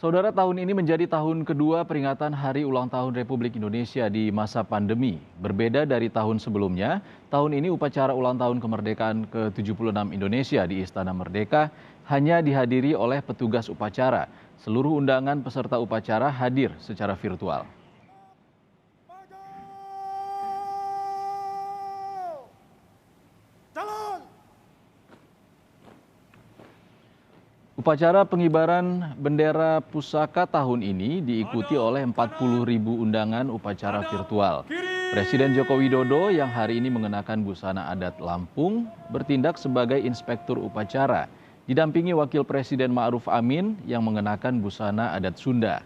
Saudara, tahun ini menjadi tahun kedua peringatan Hari Ulang Tahun Republik Indonesia di masa pandemi. Berbeda dari tahun sebelumnya, tahun ini upacara ulang tahun kemerdekaan ke-76 Indonesia di Istana Merdeka hanya dihadiri oleh petugas upacara. Seluruh undangan peserta upacara hadir secara virtual. Upacara pengibaran bendera pusaka tahun ini diikuti oleh 40.000 undangan upacara virtual. Presiden Joko Widodo yang hari ini mengenakan busana adat Lampung bertindak sebagai inspektur upacara, didampingi Wakil Presiden Ma'ruf Amin yang mengenakan busana adat Sunda.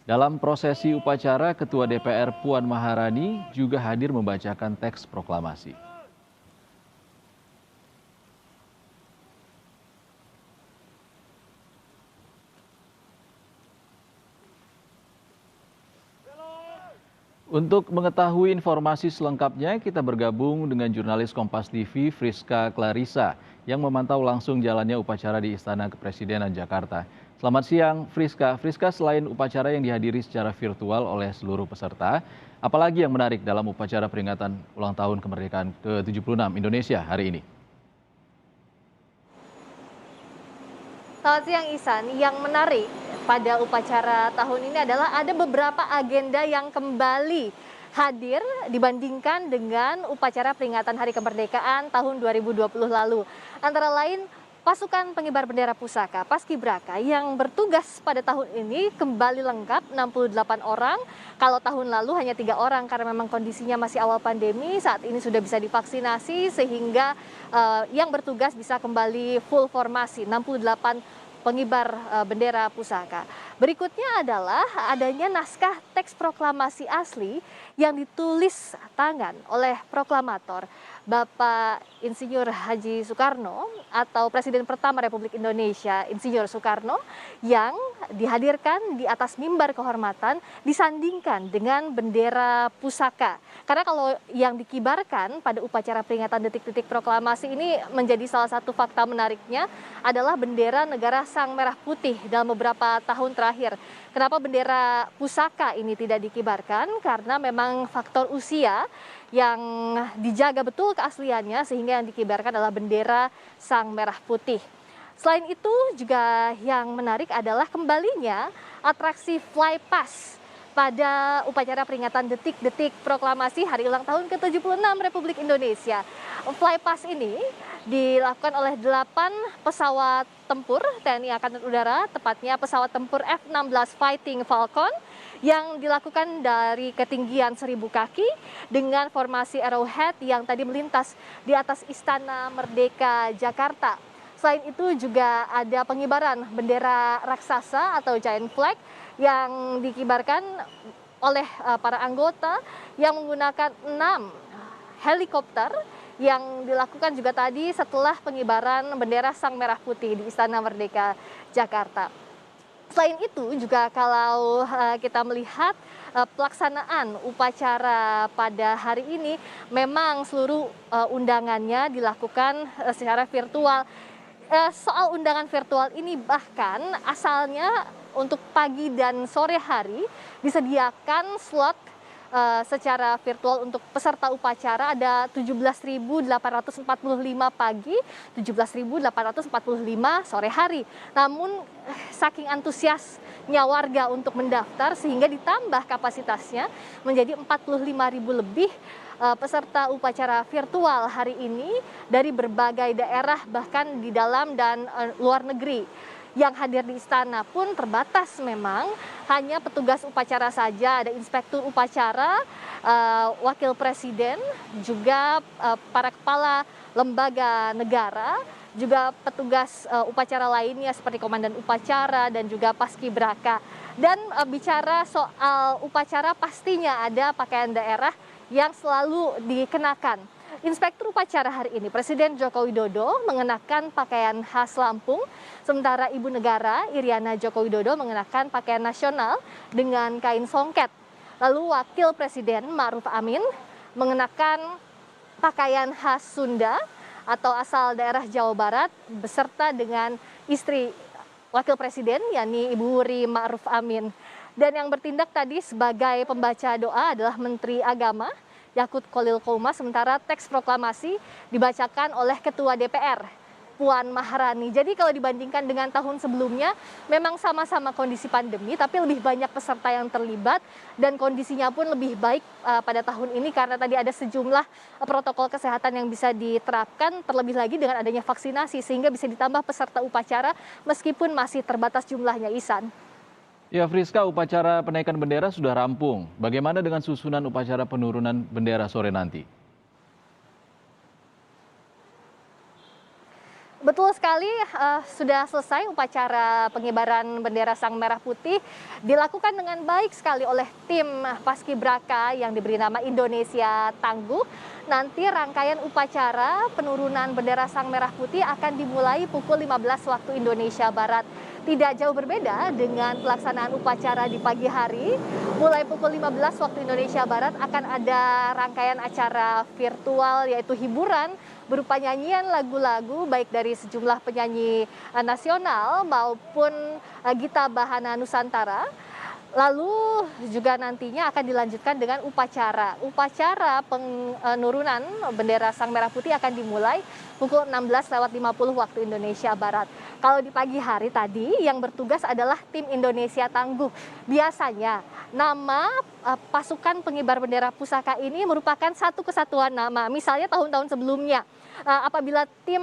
Dalam prosesi upacara, Ketua DPR Puan Maharani juga hadir membacakan teks proklamasi. Untuk mengetahui informasi selengkapnya, kita bergabung dengan jurnalis Kompas TV Friska Clarissa yang memantau langsung jalannya upacara di Istana Kepresidenan Jakarta. Selamat siang, Friska. Friska, selain upacara yang dihadiri secara virtual oleh seluruh peserta, apalagi yang menarik dalam upacara peringatan ulang tahun kemerdekaan ke-76 Indonesia hari ini? Selamat siang Ihsan, yang menarik pada upacara tahun ini adalah ada beberapa agenda yang kembali hadir dibandingkan dengan upacara peringatan Hari Kemerdekaan tahun 2020 lalu. Antara lain pasukan pengibar bendera pusaka Paskibraka yang bertugas pada tahun ini kembali lengkap 68 orang. Kalau tahun lalu hanya 3 orang karena memang kondisinya masih awal pandemi, saat ini sudah bisa divaksinasi sehingga yang bertugas bisa kembali full formasi 68 pengibar bendera pusaka. Berikutnya adalah adanya naskah teks proklamasi asli yang ditulis tangan oleh proklamator Bapak Insinyur Haji Soekarno atau Presiden pertama Republik Indonesia Insinyur Soekarno yang dihadirkan di atas mimbar kehormatan disandingkan dengan bendera pusaka. Karena kalau yang dikibarkan pada upacara peringatan detik-detik proklamasi ini menjadi salah satu fakta menariknya adalah bendera negara Sang Merah Putih dalam beberapa tahun terakhir. Kenapa bendera pusaka ini tidak dikibarkan? Karena memang faktor usia yang dijaga betul keasliannya sehingga yang dikibarkan adalah bendera Sang Merah Putih. Selain itu juga yang menarik adalah kembalinya atraksi flypass pada upacara peringatan detik-detik proklamasi Hari Ulang Tahun ke-76 Republik Indonesia. Flypass ini dilakukan oleh 8 pesawat tempur TNI Angkatan Udara, tepatnya pesawat tempur F-16 Fighting Falcon yang dilakukan dari ketinggian 1.000 kaki dengan formasi arrowhead yang tadi melintas di atas Istana Merdeka Jakarta. Selain itu juga ada pengibaran bendera raksasa atau giant flag yang dikibarkan oleh para anggota yang menggunakan 6 helikopter yang dilakukan juga tadi setelah pengibaran bendera Sang Merah Putih di Istana Merdeka Jakarta. Selain itu juga kalau kita melihat pelaksanaan upacara pada hari ini memang seluruh undangannya dilakukan secara virtual. Soal undangan virtual ini bahkan asalnya untuk pagi dan sore hari disediakan slot secara virtual untuk peserta upacara ada 17.845 pagi, 17.845 sore hari. Namun saking antusiasnya warga untuk mendaftar sehingga ditambah kapasitasnya menjadi 45.000 lebih peserta upacara virtual hari ini dari berbagai daerah bahkan di dalam dan luar negeri. Yang hadir di istana pun terbatas memang, hanya petugas upacara saja, ada inspektur upacara, wakil presiden, juga para kepala lembaga negara, juga petugas upacara lainnya seperti komandan upacara dan juga paskibraka. Dan bicara soal upacara pastinya ada pakaian daerah yang selalu dikenakan. Inspektur upacara hari ini, Presiden Joko Widodo mengenakan pakaian khas Lampung, sementara Ibu Negara Iriana Joko Widodo mengenakan pakaian nasional dengan kain songket. Lalu Wakil Presiden Ma'ruf Amin mengenakan pakaian khas Sunda atau asal daerah Jawa Barat beserta dengan istri Wakil Presiden, yakni Ibu Huri Ma'ruf Amin. Dan yang bertindak tadi sebagai pembaca doa adalah Menteri Agama, Yakut Khalil Qomas, sementara teks proklamasi dibacakan oleh Ketua DPR, Puan Maharani. Jadi kalau dibandingkan dengan tahun sebelumnya, memang sama-sama kondisi pandemi, tapi lebih banyak peserta yang terlibat dan kondisinya pun lebih baik pada tahun ini karena tadi ada sejumlah protokol kesehatan yang bisa diterapkan, terlebih lagi dengan adanya vaksinasi sehingga bisa ditambah peserta upacara meskipun masih terbatas jumlahnya, Ihsan. Ya, Friska, upacara penaikan bendera sudah rampung. Bagaimana dengan susunan upacara penurunan bendera sore nanti? Betul sekali, sudah selesai upacara pengibaran bendera Sang Merah Putih dilakukan dengan baik sekali oleh tim Paskibraka yang diberi nama Indonesia Tangguh. Nanti rangkaian upacara penurunan bendera Sang Merah Putih akan dimulai pukul 15 waktu Indonesia Barat. Tidak jauh berbeda dengan pelaksanaan upacara di pagi hari. Mulai pukul 15 waktu Indonesia Barat akan ada rangkaian acara virtual yaitu hiburan berupa nyanyian lagu-lagu baik dari sejumlah penyanyi nasional maupun Gita Bahana Nusantara. Lalu juga nantinya akan dilanjutkan dengan upacara. Upacara penurunan bendera Sang Merah Putih akan dimulai pukul 16.50 waktu Indonesia Barat. Kalau di pagi hari tadi yang bertugas adalah tim Indonesia Tangguh. Biasanya nama pasukan pengibar bendera pusaka ini merupakan satu kesatuan nama. Misalnya tahun-tahun sebelumnya apabila tim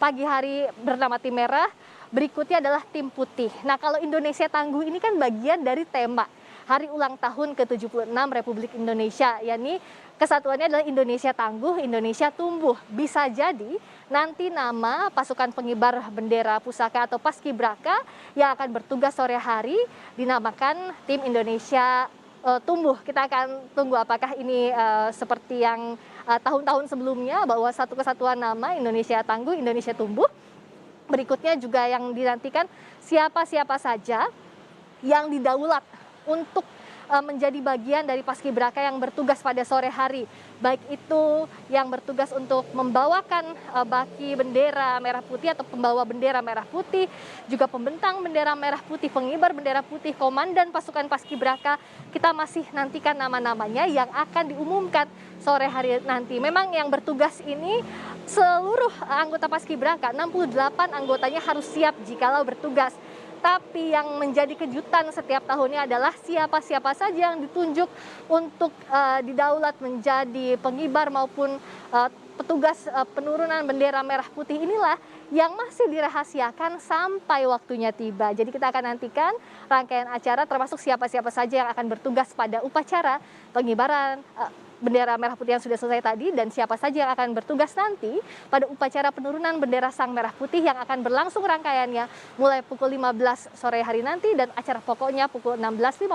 pagi hari bernama tim merah, berikutnya adalah tim putih. Nah, kalau Indonesia Tangguh ini kan bagian dari tema Hari Ulang Tahun ke-76 Republik Indonesia, yakni kesatuannya adalah Indonesia Tangguh, Indonesia Tumbuh. Bisa jadi nanti nama pasukan pengibar bendera pusaka atau Paskibraka yang akan bertugas sore hari dinamakan tim Indonesia Tumbuh. Kita akan tunggu apakah ini seperti yang tahun-tahun sebelumnya bahwa satu kesatuan nama Indonesia Tangguh, Indonesia Tumbuh. Berikutnya juga yang dinantikan siapa-siapa saja yang didaulat untuk menjadi bagian dari Paskibraka yang bertugas pada sore hari. Baik itu yang bertugas untuk membawakan baki bendera merah putih atau pembawa bendera merah putih, juga pembentang bendera merah putih, pengibar bendera putih, komandan pasukan Paskibraka. Kita masih nantikan nama-namanya yang akan diumumkan sore hari nanti. Memang yang bertugas ini seluruh anggota Paskibraka, 68 anggotanya harus siap jikalau bertugas. Tapi yang menjadi kejutan setiap tahunnya adalah siapa-siapa saja yang ditunjuk untuk didaulat menjadi pengibar maupun petugas penurunan bendera merah putih inilah yang masih dirahasiakan sampai waktunya tiba. Jadi kita akan nantikan rangkaian acara termasuk siapa-siapa saja yang akan bertugas pada upacara pengibaran bendera merah putih yang sudah selesai tadi dan siapa saja yang akan bertugas nanti pada upacara penurunan bendera Sang Merah Putih yang akan berlangsung rangkaiannya mulai pukul 15 sore hari nanti dan acara pokoknya pukul 16.50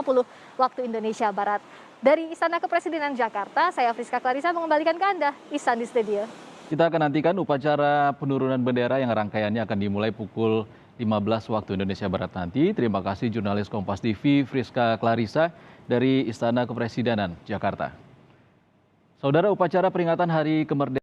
waktu Indonesia Barat. Dari Istana Kepresidenan Jakarta, saya Friska Clarissa mengembalikan ke Anda, Ihsan di studio. Kita akan nantikan upacara penurunan bendera yang rangkaiannya akan dimulai pukul 15 waktu Indonesia Barat nanti. Terima kasih jurnalis Kompas TV Friska Clarissa dari Istana Kepresidenan Jakarta. Saudara, upacara peringatan Hari Kemerdekaan